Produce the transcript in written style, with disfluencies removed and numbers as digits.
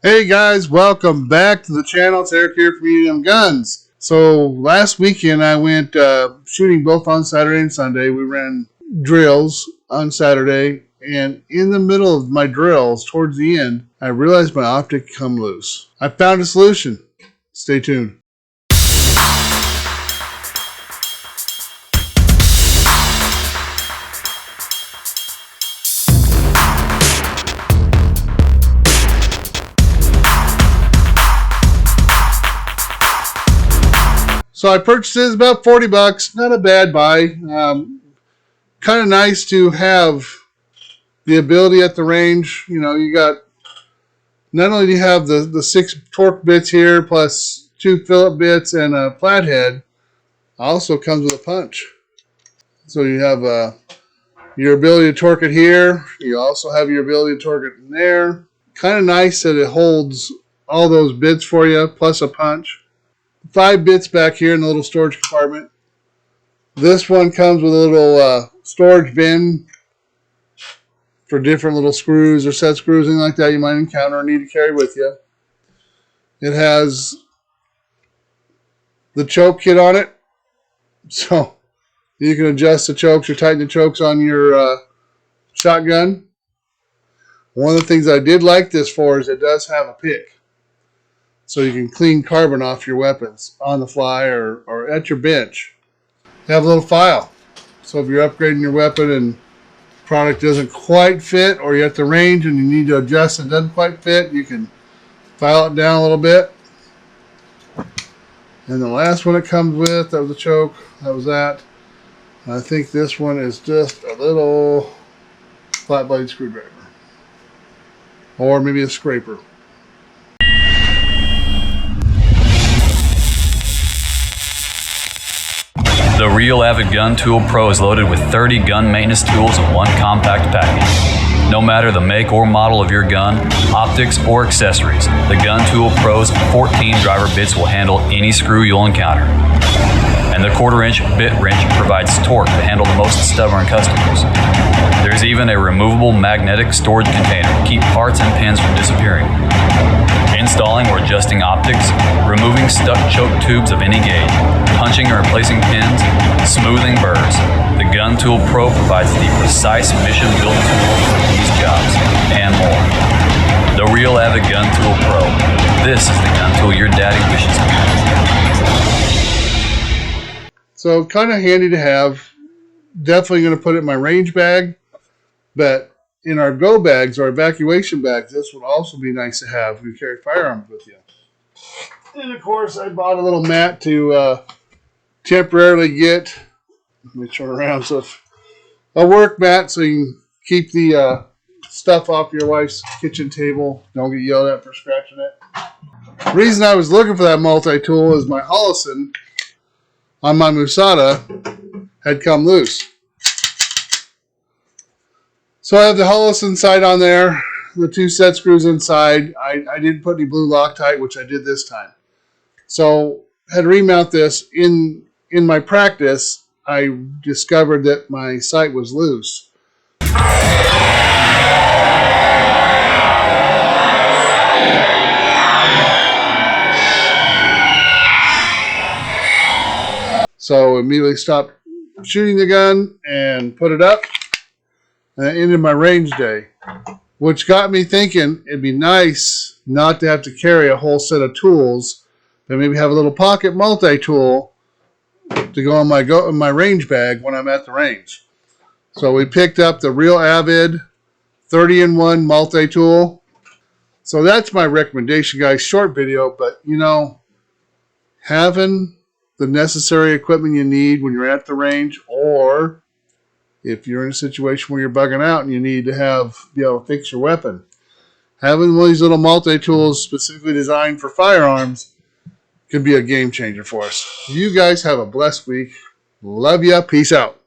Hey guys, welcome back to the channel. It's Eric here from Medium Guns. So last weekend I went shooting both on Saturday and Sunday. We ran drills on Saturday, and in the middle of my drills, towards the end, I realized my optic come loose. I found a solution. Stay tuned. So I purchased it. It's about 40 bucks. Not a bad buy. Kind of nice to have the ability at the range. You know, you got, not only do you have the 6 torque bits here, plus 2 Phillip bits and a flathead, also comes with a punch. So you have your ability to torque it here. You also have your ability to torque it in there. Kind of nice that it holds all those bits for you, plus a punch. 5 bits back here in the little storage compartment. This one comes with a little storage bin for different little screws or set screws, anything like that you might encounter or need to carry with you. It has the choke kit on it, so you can adjust the chokes or tighten the chokes on your shotgun. One of the things I did like this for is it does have a pick. So you can clean carbon off your weapons on the fly or at your bench. You have a little file. So if you're upgrading your weapon and product doesn't quite fit, or you're at the range and you need to adjust and it doesn't quite fit, you can file it down a little bit. And the last one it comes with, that was the choke. That was that. I think this one is just a little flat blade screwdriver. Or maybe a scraper. The Real Avid Gun Tool Pro is loaded with 30 gun maintenance tools in one compact package. No matter the make or model of your gun, optics, or accessories, the Gun Tool Pro's 14 driver bits will handle any screw you'll encounter. And the 1/4-inch bit wrench provides torque to handle the most stubborn customers. There's even a removable magnetic storage container to keep parts and pins from disappearing. Installing or adjusting optics, removing stuck choke tubes of any gauge, punching or replacing pins, smoothing burrs. The Gun Tool Pro provides the precise mission-built tool for these jobs, and more. The Real Avid Gun Tool Pro. This is the gun tool your daddy wishes to have. So kind of handy to have. Definitely going to put it in my range bag, but in our go bags or evacuation bags, this would also be nice to have if you carry firearms with you. And of course, I bought a little mat to temporarily get, let me turn around, so a work mat so you can keep the stuff off your wife's kitchen table. Don't get yelled at for scratching it. The reason I was looking for that multi-tool is my Hollison on my Musada had come loose. So I have the Hollison sight on there, the 2 set screws inside. I didn't put any blue Loctite, which I did this time. So I had to remount this. In my practice, I discovered that my sight was loose. So immediately stopped shooting the gun and put it up. And that ended my range day, which got me thinking it'd be nice not to have to carry a whole set of tools, but maybe have a little pocket multi-tool to go in my range bag when I'm at the range. So we picked up the Real Avid 30-in-1 multi-tool. So that's my recommendation, guys. Short video, but you know, having the necessary equipment you need when you're at the range, or if you're in a situation where you're bugging out and you need to be able to fix your weapon, having one of these little multi-tools specifically designed for firearms could be a game changer for us. You guys have a blessed week. Love ya. Peace out.